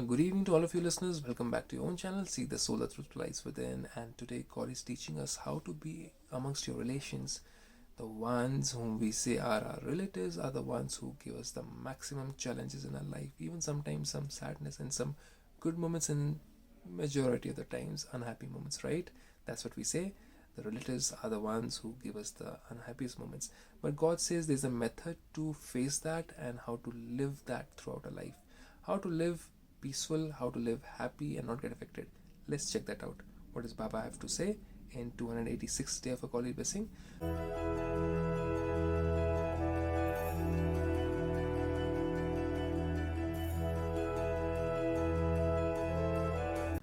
Good evening to all of you listeners. Welcome back to your own channel, See the Soul, the Truth Lies Within. And today, God is teaching us how to be amongst your relations. The ones whom we say are our relatives are the ones who give us the maximum challenges in our life, even sometimes some sadness and some good moments, and majority of the times unhappy moments, right? That's what we say. The relatives are the ones who give us the unhappiest moments. But God says there's a method to face that and how to live that throughout our life. How to live peaceful, how to live happy and not get affected. Let's check that out. What does Baba have to say in 286th day of a Kali blessing?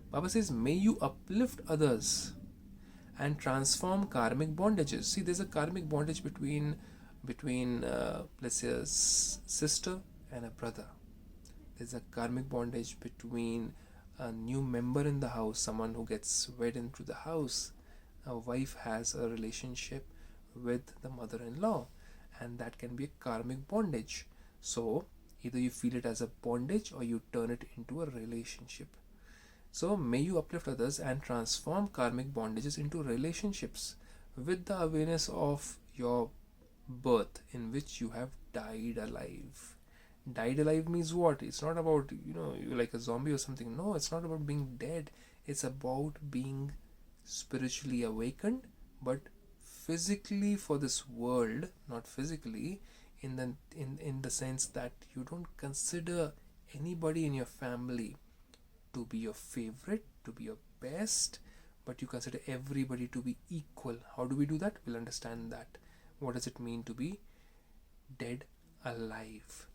Baba says, may you uplift others and transform karmic bondages. See, there's a karmic bondage between let's say a sister and a brother. There's a karmic bondage between a new member in the house, someone who gets wed into the house. A wife has a relationship with the mother-in-law, and that can be a karmic bondage. So either you feel it as a bondage or you turn it into a relationship. So may you uplift others and transform karmic bondages into relationships with the awareness of your birth in which you have died alive. Died alive means what? It's not about, you're like a zombie or something. No, it's not about being dead. It's about being spiritually awakened, but physically for this world, not physically in the sense that you don't consider anybody in your family to be your favorite, to be your best, but you consider everybody to be equal. How do we do that? We'll understand that. What does it mean to be dead alive?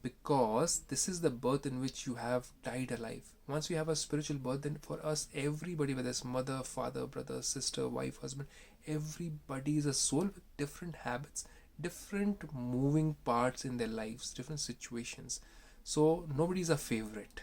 Because this is the birth in which you have died alive. Once we have a spiritual birth, then for us, everybody, whether it's mother, father, brother, sister, wife, husband, everybody is a soul with different habits, different moving parts in their lives, different situations. So nobody's a favorite.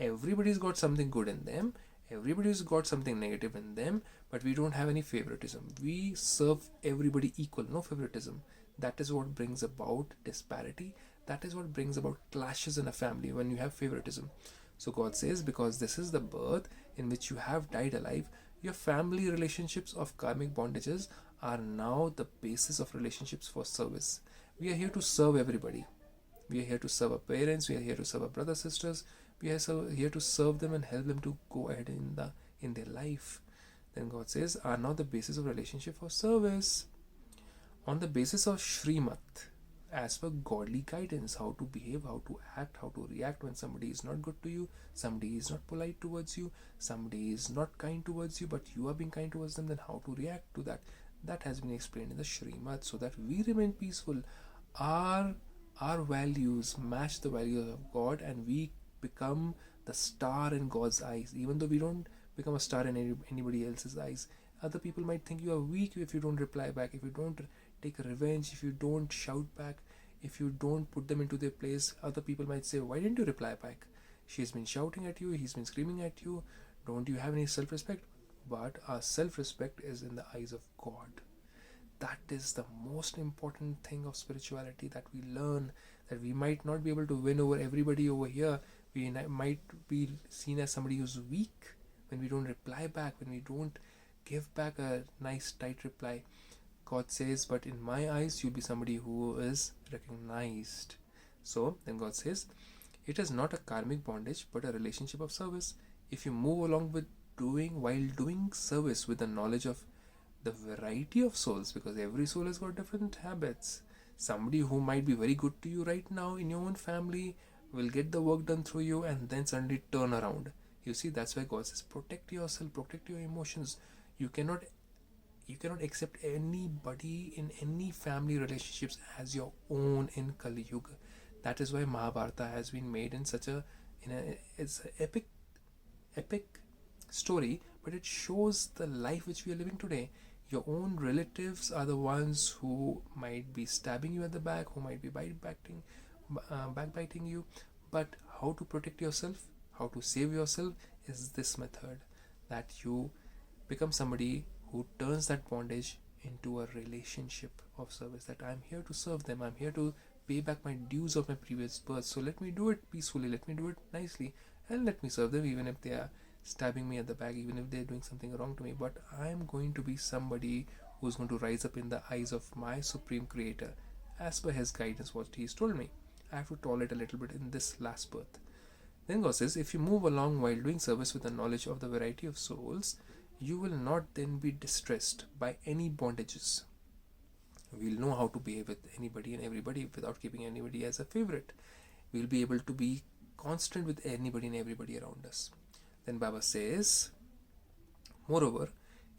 Everybody's got something good in them, everybody's got something negative in them, but we don't have any favoritism. We serve everybody equal, no favoritism. That is what brings about disparity. That is what brings about clashes in a family when you have favoritism. So God says, because this is the birth in which you have died alive, your family relationships of karmic bondages are now the basis of relationships for service. We are here to serve everybody. We are here to serve our parents, we are here to serve our brothers, sisters, we are here to serve them and help them to go ahead in their life. Then God says, are now the basis of relationship for service. On the basis of Srimat, as per godly guidance, how to behave, how to act, how to react when somebody is not good to you, somebody is not polite towards you, somebody is not kind towards you, but you are being kind towards them, then how to react to that. That has been explained in the Srimat so that we remain peaceful. Our values match the values of God and we become the star in God's eyes. Even though we don't become a star in anybody else's eyes, other people might think you are weak if you don't reply back, if you don't take revenge, if you don't shout back, if you don't put them into their place. Other people might say, why didn't you reply back? She's been shouting at you, he's been screaming at you. Don't you have any self-respect? But our self-respect is in the eyes of God. That is the most important thing of spirituality that we learn, that we might not be able to win over everybody over here. We might be seen as somebody who's weak when we don't reply back, when we don't give back a nice tight reply. God says, but in my eyes you'll be somebody who is recognized. So then God says, it is not a karmic bondage but a relationship of service. If you move along with while doing service with the knowledge of the variety of souls, because every soul has got different habits. Somebody who might be very good to you right now in your own family will get the work done through you and then suddenly turn around. You see, that's why God says, protect yourself, protect your emotions. You cannot accept anybody in any family relationships as your own in Kali Yuga. That is why Mahabharata has been made in it's an epic story, but it shows the life which we are living today. Your own relatives are the ones who might be stabbing you at the back, who might be backbiting you. But how to protect yourself, how to save yourself is this method, that you become somebody who turns that bondage into a relationship of service, that I'm here to serve them, I'm here to pay back my dues of my previous birth. So let me do it peacefully, let me do it nicely, and let me serve them even if they are stabbing me at the back, even if they're doing something wrong to me. But I am going to be somebody who's going to rise up in the eyes of my Supreme Creator as per His guidance, what He's told me. I have to tolerate a little bit in this last birth. Then God says, if you move along while doing service with the knowledge of the variety of souls, you will not then be distressed by any bondages. We'll know how to behave with anybody and everybody without keeping anybody as a favorite. We'll be able to be constant with anybody and everybody around us. Then Baba says, moreover,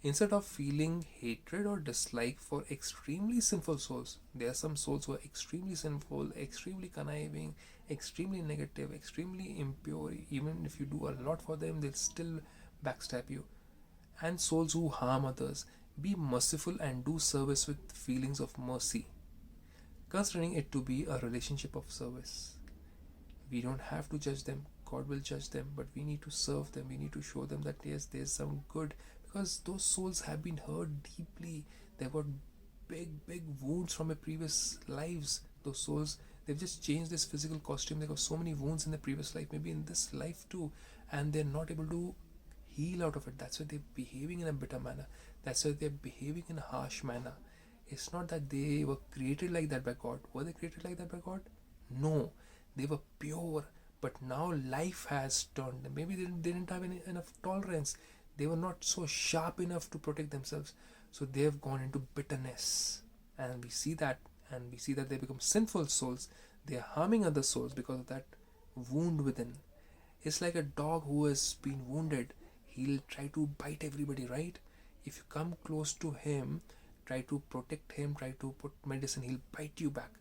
instead of feeling hatred or dislike for extremely sinful souls, there are some souls who are extremely sinful, extremely conniving, extremely negative, extremely impure. Even if you do a lot for them, they'll still backstab you. And souls who harm others, be merciful and do service with feelings of mercy, considering it to be a relationship of service. We don't have to judge them. God will judge them, but we need to serve them. We need to show them that yes, there's some good, because those souls have been hurt deeply. They've got big wounds from their previous lives. Those souls, they've just changed this physical costume. They've got so many wounds in their previous life, maybe in this life too, and they're not able to heal out of it. That's why they're behaving in a bitter manner. That's why they're behaving in a harsh manner. It's not that they were created like that by God. Were they created like that by God? No. They were pure, but now life has turned them. Maybe they didn't have enough tolerance. They were not so sharp enough to protect themselves. So they have gone into bitterness. And we see that. And we see that they become sinful souls. They are harming other souls because of that wound within. It's like a dog who has been wounded. He'll try to bite everybody, right? If you come close to him, try to protect him, try to put medicine, he'll bite you back.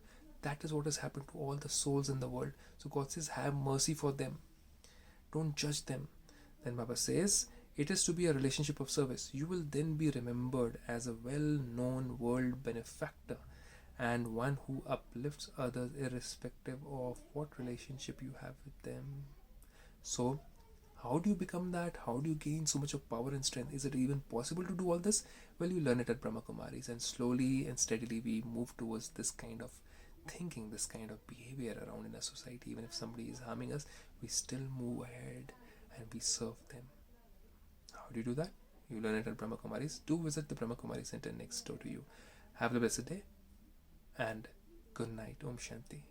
That is what has happened to all the souls in the world. So God says, have mercy for them. Don't judge them. Then Baba says, it is to be a relationship of service. You will then be remembered as a well-known world benefactor and one who uplifts others irrespective of what relationship you have with them. So, how do you become that? How do you gain so much of power and strength? Is it even possible to do all this? Well, you learn it at Brahmakumaris, and slowly and steadily we move towards this kind of thinking, this kind of behavior around in a society. Even if somebody is harming us, we still move ahead and we serve them. How do you do that? You learn it at Brahmakumaris. Do visit the Brahmakumari Center next door to you. Have a blessed day and good night. Om Shanti.